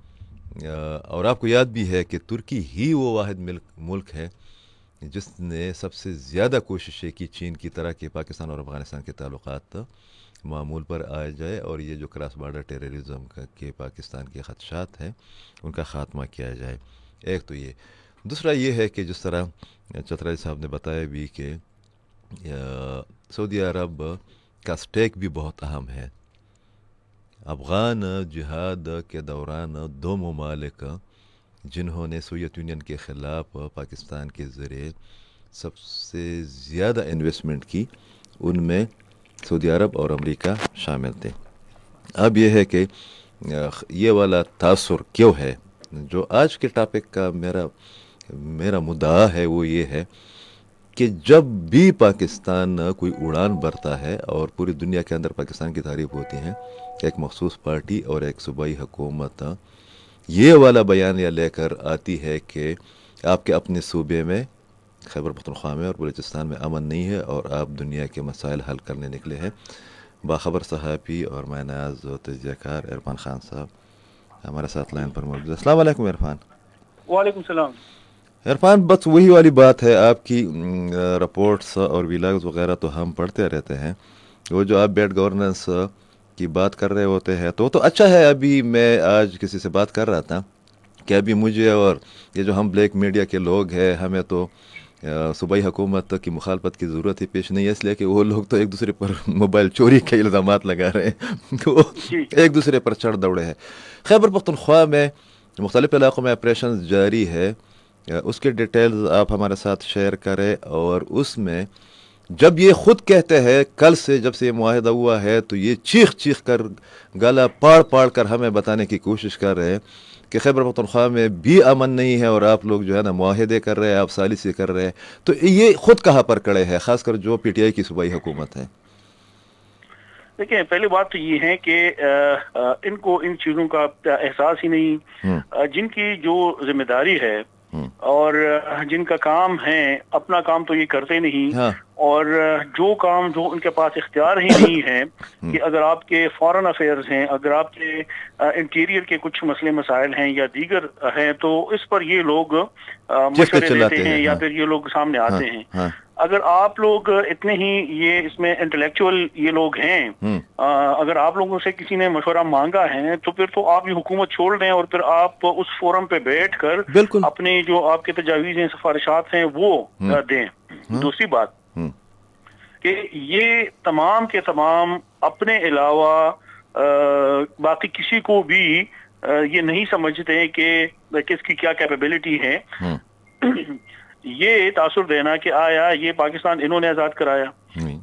اور آپ کو یاد بھی ہے کہ ترکی ہی وہ واحد ملک ہے جس نے سب سے زیادہ کوششیں کی چین کی طرح کہ پاکستان اور افغانستان کے تعلقات معمول پر آ جائے، اور یہ جو کراس بارڈر ٹیررزم کے پاکستان کے خدشات ہیں ان کا خاتمہ کیا جائے. ایک تو یہ. دوسرا یہ ہے کہ جس طرح چترالی صاحب نے بتایا بھی کہ سعودی عرب کا سٹیک بھی بہت اہم ہے. افغان جہاد کے دوران 2 ممالک جنہوں نے سوویت یونین کے خلاف پاکستان کے ذریعے سب سے زیادہ انویسٹمنٹ کی، ان میں سعودی عرب اور امریکہ شامل تھے. اب یہ ہے کہ یہ والا تاثر کیوں ہے. جو آج کے ٹاپک کا میرا مدعا ہے وہ یہ ہے کہ جب بھی پاکستان کوئی اڑان بھرتا ہے اور پوری دنیا کے اندر پاکستان کی تعریف ہوتی ہے، ایک مخصوص پارٹی اور ایک صوبائی حکومت یہ والا بیانیہ لے کر آتی ہے کہ آپ کے اپنے صوبے میں، خیبر پختونخوا میں اور بلوچستان میں امن نہیں ہے اور آپ دنیا کے مسائل حل کرنے نکلے ہیں. باخبر صحافی اور میں ناز و تجزیہ کار عرفان خان صاحب ہمارے ساتھ لائن پر موجود. السلام علیکم عرفان. وعلیکم السلام. عرفان، بس وہی والی بات ہے، آپ کی رپورٹس اور ویلاگز وغیرہ تو ہم پڑھتے رہتے ہیں. وہ جو آپ بیڈ گورننس کی بات کر رہے ہوتے ہیں تو اچھا ہے. ابھی میں آج کسی سے بات کر رہا تھا کہ ابھی مجھے اور یہ جو ہم بلیک میڈیا کے لوگ ہیں، ہمیں تو صوبائی حکومت کی مخالفت کی ضرورت ہی پیش نہیں ہے، اس لیے کہ وہ لوگ تو ایک دوسرے پر موبائل چوری کے الزامات لگا رہے ہیں، وہ ایک دوسرے پر چڑھ دوڑے ہیں. خیبر پختونخوا میں مختلف علاقوں میں آپریشنز جاری ہے، اس کے ڈیٹیلز آپ ہمارے ساتھ شیئر کریں. اور اس میں جب یہ خود کہتے ہیں کل سے جب سے یہ معاہدہ ہوا ہے تو یہ چیخ کر گالا پاڑ کر ہمیں بتانے کی کوشش کر رہے ہیں کہ خیبر پختونخوا میں بھی امن نہیں ہے اور آپ لوگ جو ہے نا معاہدے کر رہے ہیں، آپ ثالثی کر رہے ہیں. تو یہ خود کہاں پر کڑے ہیں، خاص کر جو پی ٹی آئی کی صوبائی حکومت ہے؟ دیکھیں، پہلی بات تو یہ ہے کہ ان کو ان چیزوں کا احساس ہی نہیں. جن کی جو ذمہ داری ہے اور جن کا کام ہے، اپنا کام تو یہ کرتے نہیں، اور جو کام جو ان کے پاس اختیار ہی نہیں ہے کہ اگر آپ کے فارن افیئرز ہیں، اگر آپ کے انٹیریئر کے کچھ مسئلے مسائل ہیں یا دیگر ہیں، تو اس پر یہ لوگ مشورے دیتے ہیں یا پھر یہ لوگ سامنے آتے ہیں. اگر آپ لوگ اتنے ہی یہ اس میں انٹلیکچوئل یہ لوگ ہیں، اگر آپ لوگوں سے کسی نے مشورہ مانگا ہے تو پھر تو آپ یہ حکومت چھوڑ دیں اور پھر آپ اس فورم پہ بیٹھ کر بالکل اپنے جو آپ کے تجاویز ہیں، سفارشات ہیں، وہ دیں. دوسری بات کہ یہ تمام کے تمام اپنے علاوہ باقی کسی کو بھی یہ نہیں سمجھتے کہ کس کی کیا کیپیبلٹی ہے. یہ تاثر دینا کہ آیا یہ پاکستان انہوں نے آزاد کرایا،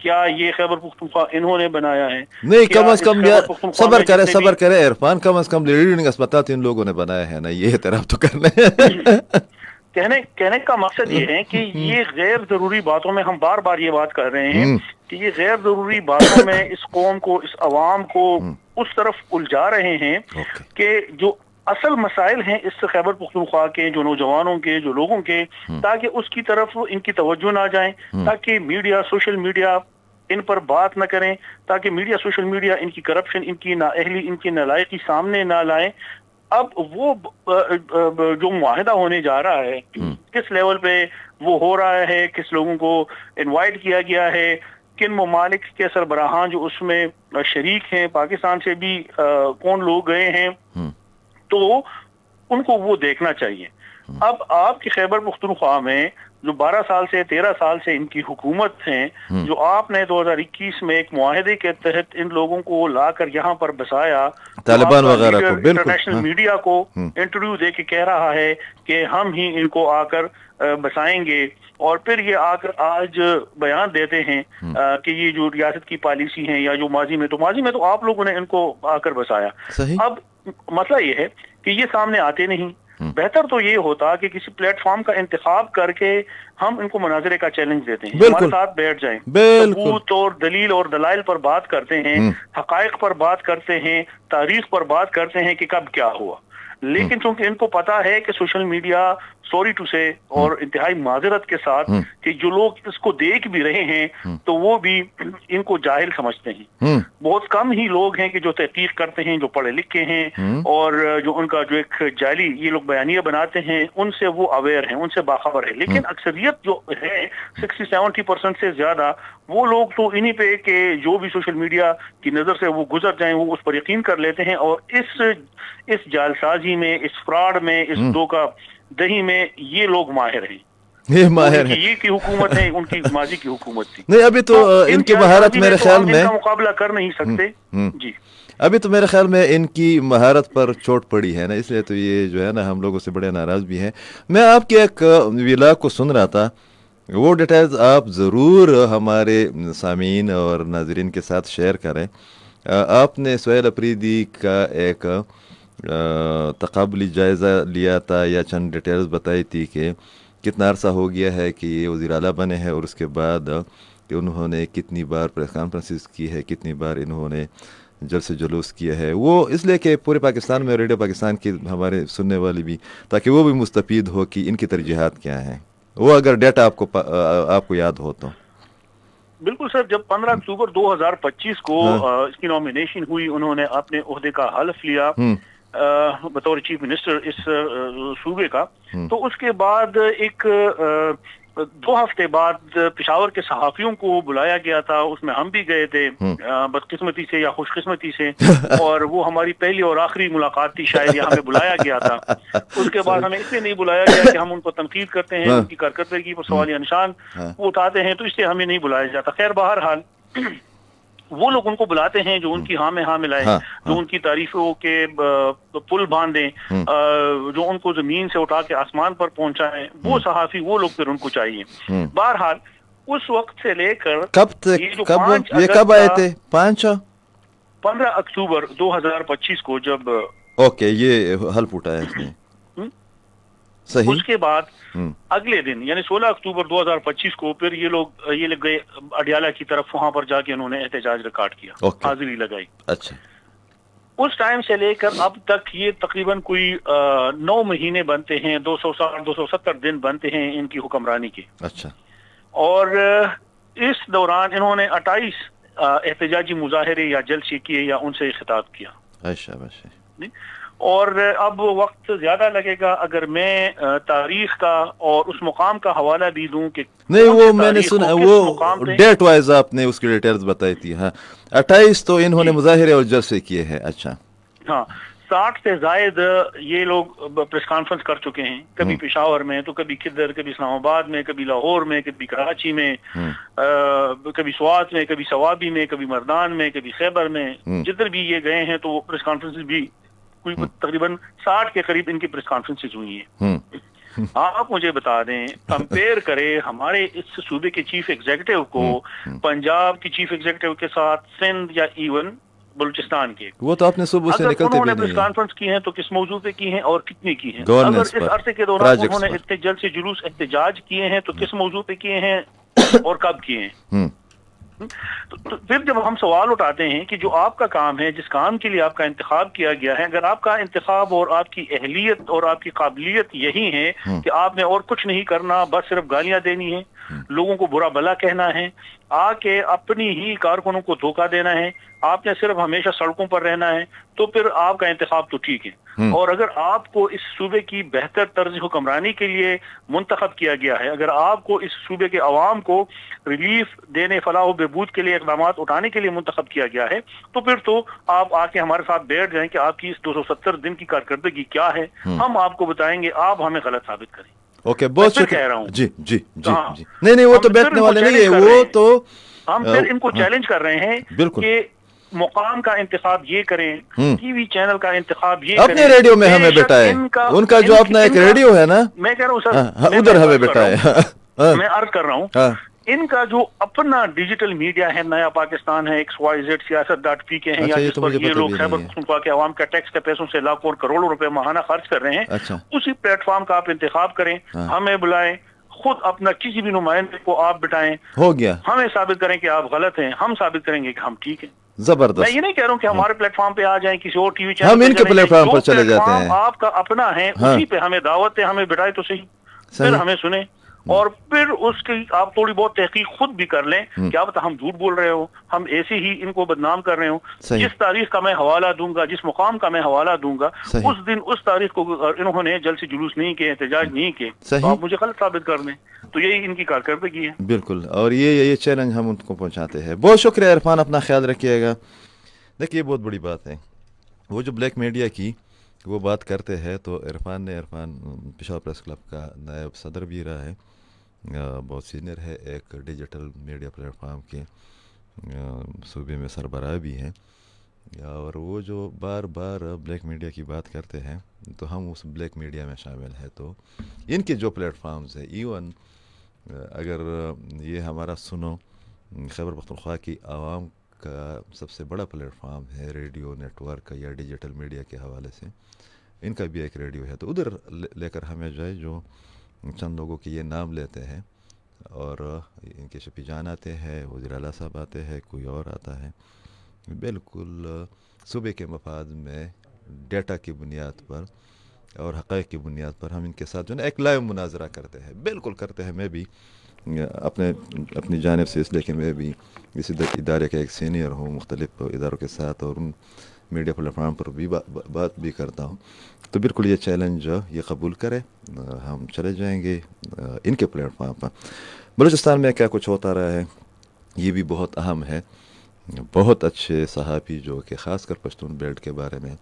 کیا یہ خیبر پختونخوا انہوں نے بنایا ہے؟ نہیں، کم از کم صبر کرے عرفان، کم از کم لیڈنگ اسپتال ان لوگوں نے بنایا ہے نا، یہ اعتراف تو کرنا کہنے کا مقصد یہ ہے کہ یہ غیر ضروری باتوں میں ہم بار بار یہ بات کر رہے ہیں کہ یہ غیر ضروری باتوں میں اس قوم کو، اس عوام کو اس طرف الجھا رہے ہیں کہ جو اصل مسائل ہیں اس خیبر پختونخوا کے، جو نوجوانوں کے، جو لوگوں کے، تاکہ اس کی طرف ان کی توجہ نہ جائیں، تاکہ میڈیا، سوشل میڈیا ان پر بات نہ کریں، تاکہ میڈیا، سوشل میڈیا ان کی کرپشن، ان کی نااہلی، ان کی نالائقی سامنے نہ لائیں. اب وہ جو معاہدہ ہونے جا رہا ہے کس لیول پہ وہ ہو رہا ہے، کس لوگوں کو انوائٹ کیا گیا ہے، کن ممالک کے سربراہان جو اس میں شریک ہیں، پاکستان سے بھی کون لوگ گئے ہیں، تو ان کو وہ دیکھنا چاہیے. اب آپ کی خیبر پختونخوا میں جو 12 سال سے 13 سال سے ان کی حکومت ہیں، جو آپ نے 2021 میں ایک معاہدے کے تحت ان لوگوں کو لا کر یہاں پر بسایا، طالبان وغیرہ کو، انٹرنیشنل میڈیا کو انٹرویو دے کے کہہ رہا ہے کہ ہم ہی ان کو آ کر بسائیں گے، اور پھر یہ آ کر آج بیان دیتے ہیں کہ یہ جو ریاست کی پالیسی ہیں، یا جو ماضی میں تو آپ لوگوں نے ان کو آ کر بسایا. اب مسئلہ یہ ہے کہ یہ سامنے آتے نہیں. بہتر تو یہ ہوتا کہ کسی پلیٹ فارم کا انتخاب کر کے ہم ان کو مناظرے کا چیلنج دیتے ہیں، ہمارے ساتھ بیٹھ جائیں، ثبوت اور دلیل اور دلائل پر بات کرتے ہیں، حقائق پر بات کرتے ہیں، تاریخ پر بات کرتے ہیں کہ کب کیا ہوا. لیکن چونکہ ان کو پتا ہے کہ سوشل میڈیا، سوری ٹو سے، اور انتہائی معذرت کے ساتھ، کہ جو لوگ اس کو دیکھ بھی رہے ہیں تو وہ بھی ان کو جاہل سمجھتے ہیں. بہت کم ہی لوگ ہیں کہ جو تحقیق کرتے ہیں، جو پڑھے لکھے ہیں، اور جو ان کا جو ایک جعلی یہ لوگ بیانیہ بناتے ہیں ان سے وہ اویئر ہیں، ان سے باخبر ہے. لیکن اکثریت جو ہے 60-70% سے زیادہ وہ لوگ تو انہی پہ کہ جو بھی سوشل میڈیا کی نظر سے وہ گزر جائیں وہ اس پر یقین کر لیتے ہیں، اور اس جعلسازی میں، اس فراڈ میں، اس دھوکہ دہی میں یہ لوگ ماہر ہیں. یہ ماہر ہیں. یہ کی حکومت ہے، ان کی ماضی کی حکومت تھی. نہیں، ابھی تو ان کی مہارت میرے خیال میں ان کا مقابلہ کر نہیں سکتے. جی، ابھی تو میرے خیال میں ان کی مہارت پر چوٹ پڑی ہے نا، اس لیے تو یہ جو ہے نا ہم لوگوں سے بڑے ناراض بھی ہیں. میں آپ کے ایک ویلاگ کو سن رہا تھا، وہ ڈیٹیلز آپ ضرور ہمارے سامعین اور ناظرین کے ساتھ شیئر کریں. آپ نے سہیل اپریدی کا ایک تقابلی جائزہ لیا تھا، یا چند ڈیٹیلز بتائی تھی کہ کتنا عرصہ ہو گیا ہے کہ یہ وزیر اعلیٰ بنے ہیں، اور اس کے بعد کہ انہوں نے کتنی بار پریس کانفرنسز کی ہے، کتنی بار انہوں نے جلسے جلوس کیا ہے. وہ اس لیے کہ پورے پاکستان میں، ریڈیو پاکستان کی ہمارے سننے والی بھی، تاکہ وہ بھی مستفید ہو کہ ان کی ترجیحات کیا ہیں، وہ اگر ڈیٹا آپ کو یاد ہو تو. بالکل سر. جب 15 اکتوبر 2025 کو اس کی نامینیشن ہوئی، انہوں نے اپنے عہدے کا حلف لیا بطور چیف منسٹر اس صوبے کا، تو اس کے بعد ایک 2 ہفتے بعد پشاور کے صحافیوں کو بلایا گیا تھا. اس میں ہم بھی گئے تھے، بدقسمتی سے یا خوش قسمتی سے، اور وہ ہماری پہلی اور آخری ملاقات تھی شاید، یا ہمیں بلایا گیا تھا. اس کے بعد ہمیں اس لیے نہیں بلایا گیا کہ ہم ان کو تنقید کرتے ہیں، ان کی کارکردگی پر سوالیہ نشان وہ اٹھاتے ہیں، تو اس لیے ہمیں نہیں بلایا جاتا. خیر، بہرحال وہ لوگ ان کو بلاتے ہیں جو ان کی ہاں میں ہاں ملائیں، جو ان کی تعریفوں کے پل باندھیں، جو ان کو زمین سے اٹھا کے آسمان پر پہنچائیں، وہ صحافی، وہ لوگ پھر ان کو چاہیے. بہرحال اس وقت سے لے کر کب آئے تھے؟ 15 اکتوبر 2025 کو جب اوکے یہ حلف اٹھایا اس نے. صحیح. اس کے بعد اگلے دن یعنی 16 اکتوبر 2025 کو پھر یہ لوگ گئے اڈیالہ کی طرف، وہاں پر جا کے انہوں نے احتجاج ریکارڈ کیا، حاضری لگائی. اچھا. اس ٹائم سے لے کر اب تک یہ تقریباً کوئی 9 مہینے بنتے ہیں، 270 دن بنتے ہیں ان کی حکمرانی کے. اچھا. اور اس دوران انہوں نے 28 احتجاجی مظاہرے یا جلسے کیے یا ان سے خطاب کیا. اچھا. اور اب وقت زیادہ لگے گا اگر میں تاریخ کا اور اس مقام کا حوالہ بھی دوں کہ نہیں وہ میں نے سنا وہ ڈیٹ وائز آپ نے اس کی ڈیٹیلز بتائی تھی. ہاں 28 تو انہوں نے مظاہرے اور جلسے کیے ہیں. اچھا ہاں 60 سے زائد یہ لوگ پریس کانفرنس کر چکے ہیں, کبھی پشاور میں تو کبھی کدھر, کبھی اسلام آباد میں, کبھی لاہور میں, کبھی کراچی میں, کبھی سوات میں, کبھی سوابی میں, کبھی مردان میں, کبھی خیبر میں. جدھر بھی یہ گئے ہیں تو پریس کانفرنس بھی کوئی تقریباً 60 کے قریب ان کی پریس کانفرنسز ہوئی ہیں. آپ مجھے بتا دیں, کمپیئر کرے ہمارے اس صوبے کے چیف ایگزیکٹو کو پنجاب کی چیف ایگزیکٹو کے ساتھ, سندھ یا ایون بلوچستان کے. وہ تو اپنے صوبوں سے نکلتے بھی انہوں نے نہیں پریس ہیں. کانفرنس کی ہیں تو کس موضوع پہ کی ہیں اور کتنی کی ہیں؟ اگر اس عرصے کے دوران انہوں نے اتنے جلد سے جلوس احتجاج کیے ہیں تو کس موضوع پہ کیے ہیں اور کب کیے ہیں؟ تو پھر جب ہم سوال اٹھاتے ہیں کہ جو آپ کا کام ہے, جس کام کے لیے آپ کا انتخاب کیا گیا ہے, اگر آپ کا انتخاب اور آپ کی اہلیت اور آپ کی قابلیت یہی ہے کہ آپ نے اور کچھ نہیں کرنا, بس صرف گالیاں دینی ہیں, لوگوں کو برا بھلا کہنا ہے, آ کے اپنی ہی کارکنوں کو دھوکہ دینا ہے, آپ نے صرف ہمیشہ سڑکوں پر رہنا ہے, تو پھر آپ کا انتخاب تو ٹھیک ہے. اور اگر آپ کو اس صوبے کی بہتر طرز حکمرانی کے لیے منتخب کیا گیا ہے, اگر آپ کو اس صوبے کے عوام کو ریلیف دینے, فلاح و بہبود کے لیے اقدامات اٹھانے کے لیے منتخب کیا گیا ہے, تو پھر تو آپ آ کے ہمارے ساتھ بیٹھ جائیں کہ آپ کی اس 270 دن کی کارکردگی کیا ہے, ہم آپ کو بتائیں گے, آپ ہمیں غلط ثابت کریں. اوکے بہت شکریہ. کہہ رہا ہوں جی جی جی جی نہیں وہ تو بیٹھنے والے نہیں ہے, وہ تو ہم پھر ان کو چیلنج کر رہے ہیں کہ مقام کا انتخاب یہ کریں, ٹی وی چینل کا انتخاب یہ کریں, اپنے ریڈیو میں ہمیں بٹائے, ان کا جو اپنا ایک ریڈیو ہے نا, میں کہہ رہا ہوں سر ادھر ہمیں بٹائے. میں عرض کر رہا ہوں ان کا جو اپنا ڈیجیٹل میڈیا ہے, نیا پاکستان ہے, XYZ سیاست.pk کے ہیں, یا جس پر یہ لوگ خیبر پختونخوا کے عوام کا ٹیکس کے پیسوں سے لاکھوں اور کروڑوں روپے ماہانہ خرچ کر رہے ہیں, اسی پلیٹ فارم کا آپ انتخاب کریں, ہمیں بلائیں, خود اپنا کسی بھی نمائندے کو آپ بٹائیں, ہو گیا, ہمیں ثابت کریں کہ آپ غلط ہیں, ہم ثابت کریں گے کہ ہم ٹھیک ہیں. زبردست. میں یہ نہیں کہہ رہا ہوں کہ ہمارے پلیٹ فارم پہ آ جائیں, کسی اور ٹی وی چینل ہم ان کے پلیٹ فارم پر چلے جاتے ہیں, آپ کا اپنا ہے, اسی پہ ہمیں دعوت ہے, ہمیں بٹائے تو صحیح, پھر ہمیں سنیں, اور پھر اس کی آپ تھوڑی بہت تحقیق خود بھی کر لیں, کیا پتہ ہم جھوٹ بول رہے ہو, ہم ایسے ہی ان کو بدنام کر رہے ہوں. جس تاریخ کا میں حوالہ دوں گا, جس مقام کا میں حوالہ دوں گا, اس دن اس تاریخ کو انہوں نے جلسے جلوس نہیں کیے, احتجاج نہیں کیے, تو آپ مجھے غلط ثابت کر دیں. تو یہی ان کی کارکردگی ہے. بالکل, اور یہ چیلنج ہم ان کو پہنچاتے ہیں. بہت شکریہ عرفان, اپنا خیال رکھیے گا. دیکھیے یہ بہت بڑی بات ہے, وہ جو بلیک میڈیا کی وہ بات کرتے ہیں, تو عرفان پشاور پریس کلب کا نائب صدر بھی رہا ہے, بہت سینئر ہے, ایک ڈیجیٹل میڈیا پلیٹ فارم کے صوبے میں سربراہ بھی ہیں, اور وہ جو بار بار بلیک میڈیا کی بات کرتے ہیں, تو ہم اس بلیک میڈیا میں شامل ہیں. تو ان کے جو پلیٹ فارمز ہیں, ایون اگر یہ ہمارا سنو خیبر پختونخوا کی عوام کا سب سے بڑا پلیٹ فارم ہے ریڈیو نیٹ ورک کا یا ڈیجیٹل میڈیا کے حوالے سے, ان کا بھی ایک ریڈیو ہے, تو ادھر لے کر ہمیں جائے, جو چند لوگوں کے یہ نام لیتے ہیں, اور ان کے شفیع جان آتے ہیں, وزیر اعلیٰ صاحب آتے ہیں, کوئی اور آتا ہے, بالکل صوبے کے مفاد میں ڈیٹا کی بنیاد پر اور حقائق کی بنیاد پر ہم ان کے ساتھ جو ہے ایک لائیو مناظرہ کرتے ہیں, بالکل کرتے ہیں. میں بھی اپنی جانب سے, اس لیے کہ میں بھی اس ادارے کا ایک سینئر ہوں, مختلف اداروں کے ساتھ, اور ان میڈیا پلیٹ فارم پر بھی بات بھی کرتا ہوں, تو بالکل یہ چیلنج یہ قبول کرے, ہم چلے جائیں گے ان کے پلیٹ فارم پر. بلوچستان میں کیا کچھ ہوتا رہا ہے یہ بھی بہت اہم ہے. بہت اچھے صحافی جو کہ خاص کر پشتون بیلٹ کے بارے میں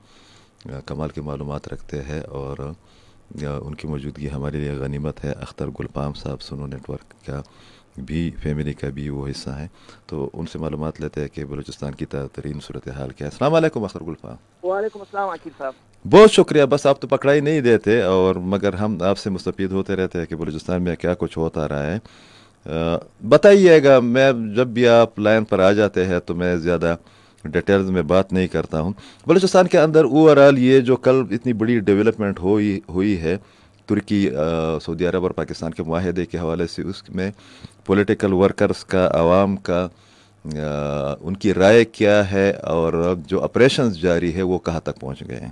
کمال کی معلومات رکھتے ہیں, اور ان کی موجودگی ہمارے لیے غنیمت ہے. اختر گلپام صاحب سنو نیٹ ورک کا بھی, فیملی کا بھی وہ حصہ ہیں, تو ان سے معلومات لیتے ہیں کہ بلوچستان کی ترین صورتحال کیا ہے. السلام علیکم اختر گلپام. وعلیکم السلام عقیل صاحب. بہت شکریہ, بس آپ تو پکڑائی نہیں دیتے, اور مگر ہم آپ سے مستفید ہوتے رہتے ہیں کہ بلوچستان میں کیا کچھ ہوتا رہا ہے. بتائیے گا, میں جب بھی آپ لائن پر آ جاتے ہیں تو میں زیادہ ڈیٹیلز میں بات نہیں کرتا ہوں. بلوچستان کے اندر اوور آل یہ جو کل اتنی بڑی ڈیولپمنٹ ہوئی ہے ترکی, سعودی عرب اور پاکستان کے معاہدے کے حوالے سے, اس میں پولیٹیکل ورکرز کا, عوام کا, ان کی رائے کیا ہے, اور جو آپریشنز جاری ہے وہ کہاں تک پہنچ گئے ہیں؟